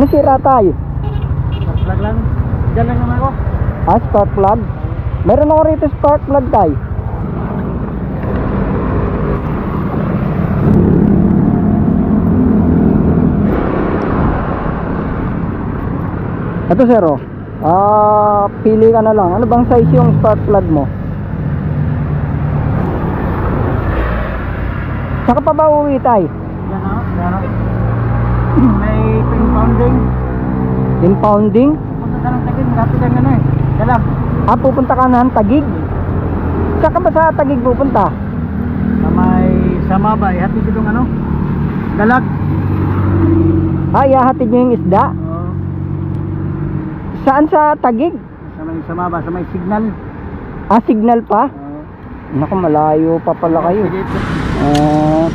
Ano sira tayo? Spark plug lang. Diyan lang naman ako. Ah, spark plug? Meron ako rito spark plug tayo. Ito sir, oh. Pili ka na lang. Ano bang size yung spark plug mo? Saka pa ba uwi tayo? Yan ako. Yan ako. May pin pounding. Impounding? Punta ka ng Taguig. Lapit lang ano eh. Dalag. Ah, pupunta ka na ng Taguig? Saka ba sa Taguig pupunta? Sa may Samabay. Hatid itong ano? Dalag. Ah, ihahatid nyo yung isda? Oo. Saan sa Taguig? Sa may Samaba. Sa may signal. Ah, signal pa? Oo. Naku, malayo pa pala kayo. Sige ito.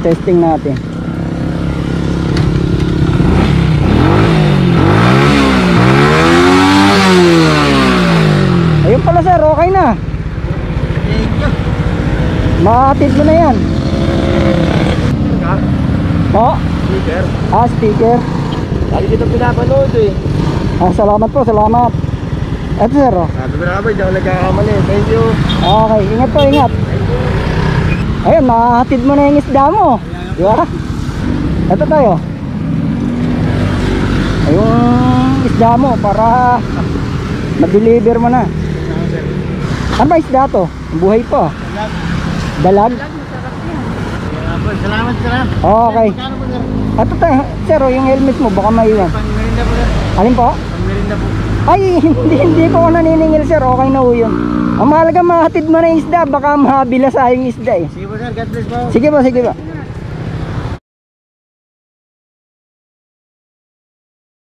Testing natin. Ayun pala sir, okay na. Thank you. Mahatid mo na yan. Ha? Oh, Speaker. sticker. Lagi dito pinapanood eh. Salamat po, salamat. Eto sir, oh. Sabi ko na ka ba, hindi ako nagkakamali. Thank you. Okay, ingat po, ingat. Ayun, mahatid mo na yung isda mo. Di ba? Ito tayo. Ayun, isda mo para ma-deliver mo na. Ano ba isda to? Buhay pa. Dalag? Salamat sir. Okay. Magkano po sir? Ito tayo, sir, oh, yung helmet mo baka maiwan. Pang-merinda po sir. Alin po? Pang-merinda po. Ay, hindi po ako naniningil sir, okay na po yun. Ang mahalaga mahatid mo na yung isda, baka mahabila sa yung isda eh. Sige po sir, God bless po. Sige ba, sige ba.